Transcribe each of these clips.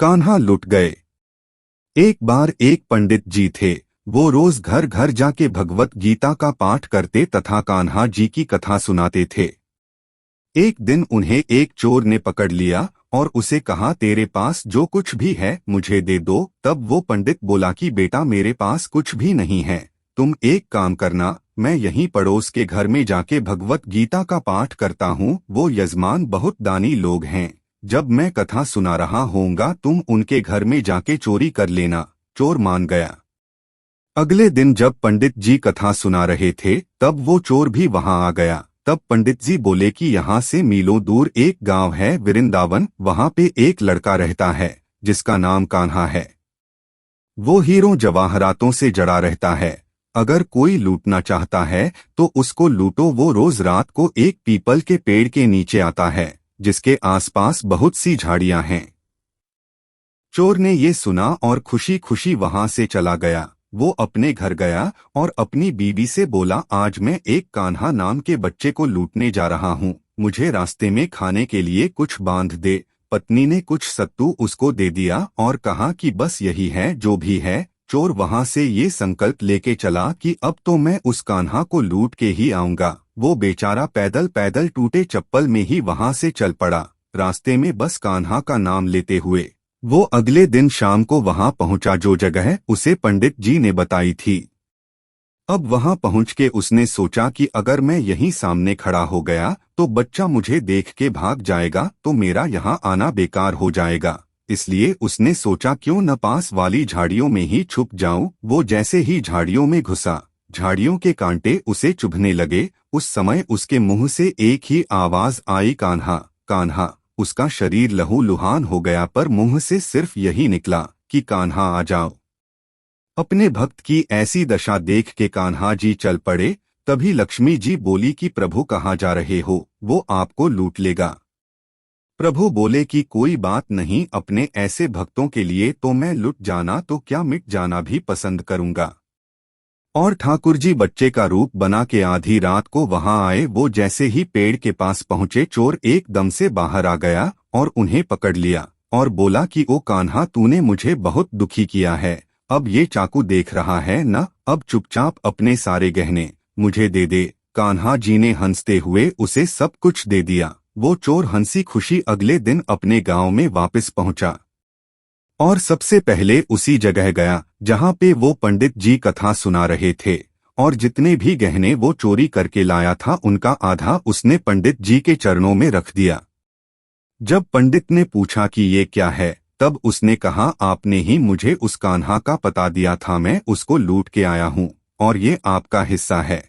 कान्हा लुट गए। एक बार एक पंडित जी थे। वो रोज घर घर जाके भगवत गीता का पाठ करते तथा कान्हा जी की कथा सुनाते थे। एक दिन उन्हें एक चोर ने पकड़ लिया और उसे कहा, तेरे पास जो कुछ भी है मुझे दे दो। तब वो पंडित बोला कि बेटा, मेरे पास कुछ भी नहीं है। तुम एक काम करना, मैं यहीं पड़ोस के घर में जाके भगवत गीता का पाठ करता हूँ। वो यजमान बहुत दानी लोग हैं। जब मैं कथा सुना रहा होऊंगा तुम उनके घर में जाके चोरी कर लेना। चोर मान गया। अगले दिन जब पंडित जी कथा सुना रहे थे तब वो चोर भी वहां आ गया। तब पंडित जी बोले कि यहाँ से मीलों दूर एक गांव है वृंदावन, वहां पे एक लड़का रहता है जिसका नाम कान्हा है। वो हीरों जवाहरातों से जड़ा रहता है। अगर कोई लूटना चाहता है तो उसको लूटो। वो रोज रात को एक पीपल के पेड़ के नीचे आता है जिसके आसपास बहुत सी झाड़ियां हैं। चोर ने ये सुना और खुशी खुशी वहां से चला गया। वो अपने घर गया और अपनी बीवी से बोला, आज मैं एक कान्हा नाम के बच्चे को लूटने जा रहा हूँ, मुझे रास्ते में खाने के लिए कुछ बांध दे। पत्नी ने कुछ सत्तू उसको दे दिया और कहा कि बस यही है जो भी है। चोर वहां से ये संकल्प लेके चला कि अब तो मैं उस कान्हा को लूट के ही आऊंगा। वो बेचारा पैदल पैदल टूटे चप्पल में ही वहां से चल पड़ा, रास्ते में बस कान्हा का नाम लेते हुए। वो अगले दिन शाम को वहां पहुंचा जो जगह उसे पंडित जी ने बताई थी। अब वहां पहुंच के उसने सोचा कि अगर मैं यहीं सामने खड़ा हो गया तो बच्चा मुझे देख के भाग जाएगा, तो मेरा यहाँ आना बेकार हो जाएगा। इसलिए उसने सोचा क्यों न पास वाली झाड़ियों में ही छुप जाऊं। वो जैसे ही झाड़ियों में घुसा, झाड़ियों के कांटे उसे चुभने लगे। उस समय उसके मुंह से एक ही आवाज आई, कान्हा कान्हा। उसका शरीर लहूलुहान हो गया पर मुंह से सिर्फ यही निकला कि कान्हा आ जाओ। अपने भक्त की ऐसी दशा देख के कान्हा जी चल पड़े। तभी लक्ष्मी जी बोली कि प्रभु कहाँ जा रहे हो, वो आपको लूट लेगा। प्रभु बोले कि कोई बात नहीं, अपने ऐसे भक्तों के लिए तो मैं लुट जाना तो क्या मिट जाना भी पसंद करूंगा। और ठाकुर जी बच्चे का रूप बना के आधी रात को वहां आए। वो जैसे ही पेड़ के पास पहुंचे चोर एकदम से बाहर आ गया और उन्हें पकड़ लिया और बोला कि ओ कान्हा, तूने मुझे बहुत दुखी किया है। अब ये चाकू देख रहा है न, अब चुपचाप अपने सारे गहने मुझे दे दे। कान्हा जी ने हंसते हुए उसे सब कुछ दे दिया। वो चोर हंसी खुशी अगले दिन अपने गांव में वापस पहुंचा और सबसे पहले उसी जगह गया जहां पे वो पंडित जी कथा सुना रहे थे। और जितने भी गहने वो चोरी करके लाया था उनका आधा उसने पंडित जी के चरणों में रख दिया। जब पंडित ने पूछा कि ये क्या है, तब उसने कहा, आपने ही मुझे उस कान्हा का पता दिया था, मैं उसको लूट के आया हूँ और ये आपका हिस्सा है।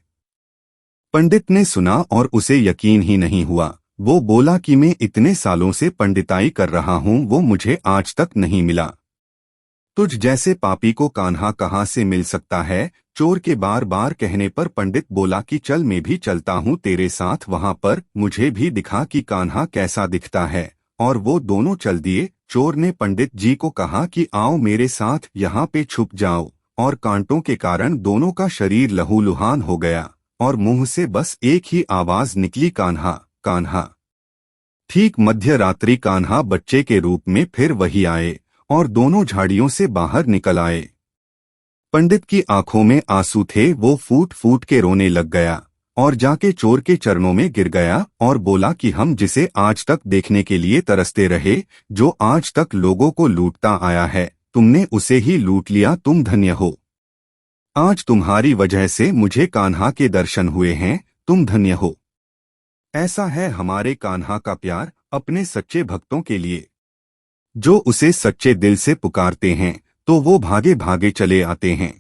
पंडित ने सुना और उसे यकीन ही नहीं हुआ। वो बोला कि मैं इतने सालों से पंडिताई कर रहा हूँ, वो मुझे आज तक नहीं मिला। तुझ जैसे पापी को कान्हा कहाँ से मिल सकता है। चोर के बार बार कहने पर पंडित बोला कि चल मैं भी चलता हूँ तेरे साथ वहां पर, मुझे भी दिखा कि कान्हा कैसा दिखता है। और वो दोनों चल दिए। चोर ने पंडित जी को कहा कि आओ मेरे साथ, यहाँ पे छुप जाओ। और कांटों के कारण दोनों का शरीर लहूलुहान हो गया और मुंह से बस एक ही आवाज निकली, कान्हा कान्हा। ठीक मध्य रात्रि कान्हा बच्चे के रूप में फिर वही आए और दोनों झाड़ियों से बाहर निकल आए। पंडित की आंखों में आंसू थे। वो फूट फूट के रोने लग गया और जाके चोर के चरणों में गिर गया और बोला कि हम जिसे आज तक देखने के लिए तरसते रहे, जो आज तक लोगों को लूटता आया है, तुमने उसे ही लूट लिया। तुम धन्य हो। आज तुम्हारी वजह से मुझे कान्हा के दर्शन हुए हैं, तुम धन्य हो। ऐसा है हमारे कान्हा का प्यार अपने सच्चे भक्तों के लिए। जो उसे सच्चे दिल से पुकारते हैं तो वो भागे भागे चले आते हैं।